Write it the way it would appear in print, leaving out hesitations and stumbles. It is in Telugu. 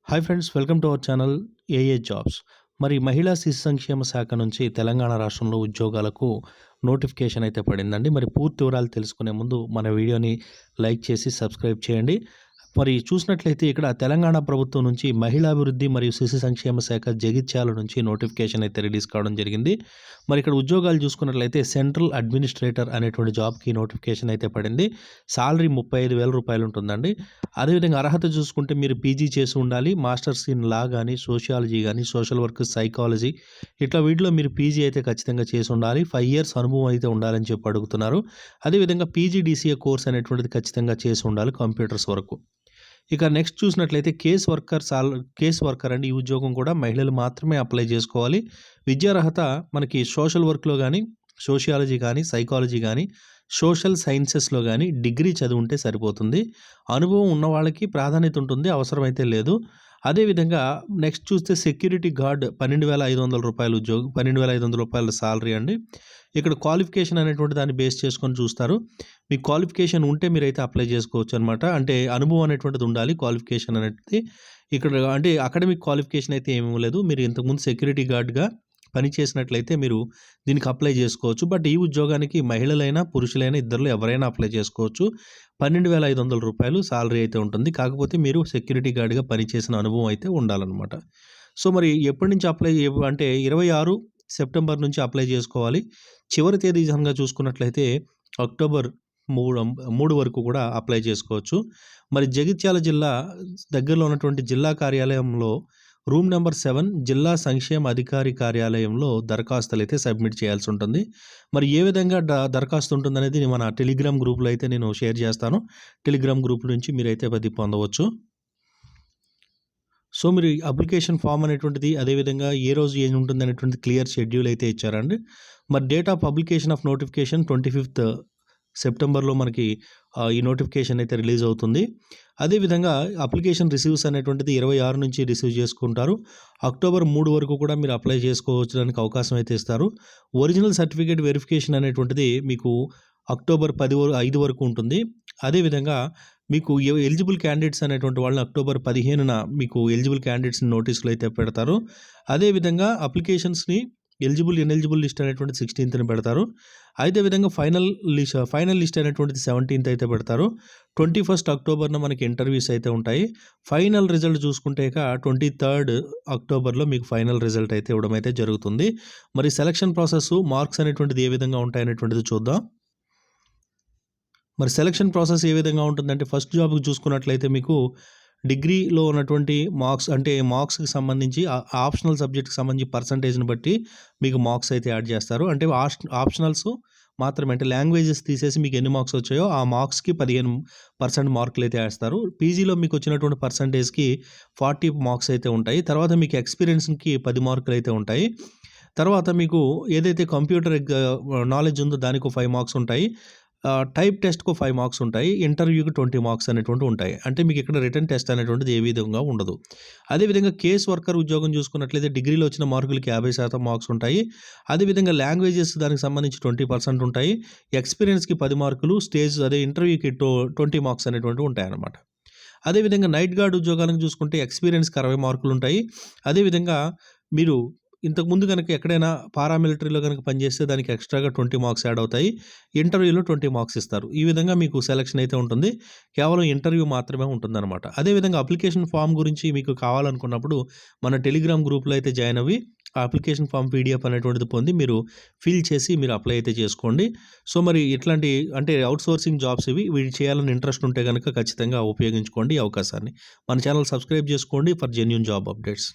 Hi friends, welcome to our channel ఏఏ జాబ్స్. మరి మహిళా శిశు సంక్షేమ శాఖ నుంచి తెలంగాణ రాష్ట్రంలో ఉద్యోగాలకు నోటిఫికేషన్ అయితే పడిందండి. మరి పూర్తి వివరాలు తెలుసుకునే ముందు మన వీడియోని లైక్ చేసి సబ్స్క్రైబ్ చేయండి. మరి చూసినట్లయితే ఇక్కడ తెలంగాణ ప్రభుత్వం నుంచి మహిళాభివృద్ధి మరియు శిశు సంక్షేమ శాఖ జగిత్యాల నుంచి నోటిఫికేషన్ అయితే రిలీజ్ కావడం జరిగింది. మరి ఇక్కడ ఉద్యోగాలు చూసుకున్నట్లయితే సెంట్రల్ అడ్మినిస్ట్రేటర్ అనేటువంటి జాబ్కి నోటిఫికేషన్ అయితే పడింది. సాలరీ 35,000 రూపాయలు ఉంటుందండి. అదేవిధంగా అర్హత చూసుకుంటే మీరు పీజీ చేసి ఉండాలి. మాస్టర్స్ ఇన్ లా కానీ, సోషియాలజీ కానీ, సోషల్ వర్క్, సైకాలజీ ఇట్లా వీటిలో మీరు పీజీ అయితే ఖచ్చితంగా చేసి ఉండాలి. 5 years అనుభవం అయితే ఉండాలని చెప్పి అడుగుతున్నారు. అదేవిధంగా పీజీడీసీఏ కోర్స్ అనేటువంటిది ఖచ్చితంగా చేసి ఉండాలి కంప్యూటర్స్ వరకు. ఇక నెక్స్ట్ చూసినట్లయితే కేస్ వర్కర్ అండి. ఈ ఉద్యోగం కూడా మహిళలు మాత్రమే అప్లై చేసుకోవాలి. విద్యార్హత మనకి సోషల్ వర్క్లో కానీ, సోషియాలజీ కానీ, సైకాలజీ కానీ, సోషల్ సైన్సెస్లో కానీ డిగ్రీ చదివి ఉంటే సరిపోతుంది. అనుభవం ఉన్న వాళ్ళకి ప్రాధాన్యత ఉంటుంది, అవసరమైతే లేదు. అదేవిధంగా నెక్స్ట్ చూస్తే సెక్యూరిటీ గార్డ్ 12,500 రూపాయలు ఉద్యోగం, 12,500 రూపాయల సాలరీ అండి. ఇక్కడ క్వాలిఫికేషన్ అనేటువంటి దాన్ని బేస్ చేసుకొని చూస్తారు. మీ క్వాలిఫికేషన్ ఉంటే మీరైతే అప్లై చేసుకోవచ్చు అనమాట. అంటే అనుభవం అనేటువంటిది ఉండాలి. క్వాలిఫికేషన్ అనేది ఇక్కడ అంటే అకాడమిక్ క్వాలిఫికేషన్ అయితే ఏమీ లేదు. మీరు ఇంతకుముందు సెక్యూరిటీ గార్డ్గా పని చేసినట్లయితే మీరు దీనికి అప్లై చేసుకోవచ్చు. బట్ ఈ ఉద్యోగానికి మహిళలైనా, పురుషులైనా ఇద్దరిలో ఎవరైనా అప్లై చేసుకోవచ్చు. 12,500 రూపాయలు సాలరీ అయితే ఉంటుంది. కాకపోతే మీరు సెక్యూరిటీ గార్డ్గా పనిచేసిన అనుభవం అయితే ఉండాలన్నమాట. సో మరి ఎప్పటి నుంచి అప్లై అంటే 26 సెప్టెంబర్ నుంచి అప్లై చేసుకోవాలి. చివరి తేదీ విధంగా చూసుకున్నట్లయితే అక్టోబర్ 3 వరకు కూడా అప్లై చేసుకోవచ్చు. మరి జగిత్యాల జిల్లా దగ్గరలో ఉన్నటువంటి జిల్లా కార్యాలయంలో రూమ్ నెంబర్ 7 జిల్లా సంక్షేమ అధికారి కార్యాలయంలో దరఖాస్తులు అయితే సబ్మిట్ చేయాల్సి ఉంటుంది. మరి ఏ విధంగా దరఖాస్తు ఉంటుందనేది మన టెలిగ్రామ్ గ్రూప్లో అయితే నేను షేర్ చేస్తాను. టెలిగ్రామ్ గ్రూప్ నుంచి మీరైతే అది పొందవచ్చు. సో మీరు అప్లికేషన్ ఫామ్ అనేటువంటిది, అదేవిధంగా ఏ రోజు ఏం ఉంటుంది అనేటువంటి క్లియర్ షెడ్యూల్ అయితే ఇచ్చారండి. మరి date of publication of notification 25th సెప్టెంబర్లో మనకి ఈ నోటిఫికేషన్ అయితే రిలీజ్ అవుతుంది. అదేవిధంగా అప్లికేషన్ రిసీవ్స్ అనేటువంటిది 26 నుంచి రిసీవ్ చేసుకుంటారు. అక్టోబర్ 3 వరకు కూడా మీరు అప్లై చేసుకోవడానికి అవకాశం అయితే ఇస్తారు. ఒరిజినల్ సర్టిఫికేట్ వెరిఫికేషన్ అనేటువంటిది మీకు అక్టోబర్ 5 వరకు ఉంటుంది. అదేవిధంగా మీకు ఎలిజిబుల్ క్యాండిడేట్స్ అనేటువంటి వాళ్ళని అక్టోబర్ 15న మీకు ఎలిజిబుల్ క్యాండిడేట్స్ని నోటీసులు అయితే పెడతారు. అదేవిధంగా అప్లికేషన్స్ని ఇనెలిజిబుల్ లిస్ట్ అనేటువంటిది 16th పెడతారు. అదేవిధంగా ఫైనల్ లిస్ట్ అనేటువంటిది 17th అయితే పెడతారు. 21st అక్టోబర్న మనకి ఇంటర్వ్యూస్ అయితే ఉంటాయి. ఫైనల్ రిజల్ట్ చూసుకుంటే 23rd అక్టోబర్లో మీకు ఫైనల్ రిజల్ట్ అయితే ఇవ్వడం అయితే జరుగుతుంది. మరి సెలక్షన్ ప్రాసెస్, మార్క్స్ అనేటువంటిది ఏ విధంగా ఉంటాయనేటువంటిది చూద్దాం. మరి సెలక్షన్ ప్రాసెస్ ఏ విధంగా ఉంటుందంటే, ఫస్ట్ జాబ్కి చూసుకున్నట్లయితే మీకు డిగ్రీలో ఉన్నటువంటి మార్క్స్, అంటే మార్క్స్కి సంబంధించి ఆప్షనల్ సబ్జెక్ట్కి సంబంధించి పర్సంటేజ్ని బట్టి మీకు మార్క్స్ అయితే యాడ్ చేస్తారు. అంటే ఆప్షనల్స్ మాత్రమే, అంటే లాంగ్వేజెస్ తీసేసి మీకు ఎన్ని మార్క్స్ వచ్చాయో ఆ మార్క్స్కి 15% మార్కులు అయితే వేస్తారు. పీజీలో మీకు వచ్చినటువంటి పర్సంటేజ్కి 40 మార్క్స్ అయితే ఉంటాయి. తర్వాత మీకు ఎక్స్పీరియన్స్కి 10 మార్కులు అయితే ఉంటాయి. తర్వాత మీకు ఏదైతే కంప్యూటర్ నాలెడ్జ్ ఉందో దానికి 5 మార్క్స్ ఉంటాయి. టైప్ టెస్ట్కు 5 మార్క్స్ ఉంటాయి. ఇంటర్వ్యూకి 20 మార్క్స్ అనేటువంటివి ఉంటాయి. అంటే మీకు ఇక్కడ రిటర్న్ టెస్ట్ అనేటువంటిది ఏ విధంగా ఉండదు. అదేవిధంగా కేస్ వర్కర్ ఉద్యోగం చూసుకున్నట్లయితే డిగ్రీలో వచ్చిన మార్కులకి 50% మార్క్స్ ఉంటాయి. అదేవిధంగా లాంగ్వేజెస్ దానికి సంబంధించి 20% ఉంటాయి. ఎక్స్పీరియన్స్కి 10 మార్కులు, ఇంటర్వ్యూకి 20 మార్క్స్ అనేటువంటివి ఉంటాయి అన్నమాట. అదేవిధంగా నైట్ గార్డ్ ఉద్యోగాలను చూసుకుంటే ఎక్స్పీరియన్స్కి 60 మార్కులు ఉంటాయి. అదేవిధంగా మీరు ఇంతకుముందు కనుక ఎక్కడైనా పారామిలిటరీలో కనుక పనిచేస్తే దానికి ఎక్స్ట్రాగా 20 మార్క్స్ యాడ్ అవుతాయి. ఇంటర్వ్యూలో 20 మార్క్స్ ఇస్తారు. ఈ విధంగా మీకు సెలక్షన్ అయితే ఉంటుంది. కేవలం ఇంటర్వ్యూ మాత్రమే ఉంటుందన్నమాట. అదేవిధంగా అప్లికేషన్ ఫామ్ గురించి మీకు కావాలనుకున్నప్పుడు మన టెలిగ్రామ్ గ్రూప్లో అయితే జాయిన్ అవ్వి ఆ అప్లికేషన్ ఫామ్ పీడిఎఫ్ అనేటువంటిది పొంది మీరు ఫిల్ చేసి మీరు అప్లై అయితే చేసుకోండి. సో మరి ఇట్లాంటి అంటే అవుట్సోర్సింగ్ జాబ్స్ వీటి చేయాలని ఇంట్రెస్ట్ ఉంటే కనుక ఖచ్చితంగా ఉపయోగించుకోండి ఈ అవకాశాన్ని. మన ఛానల్ సబ్స్క్రైబ్ చేసుకోండి ఫర్ జెన్యూన్ జాబ్ అప్డేట్స్.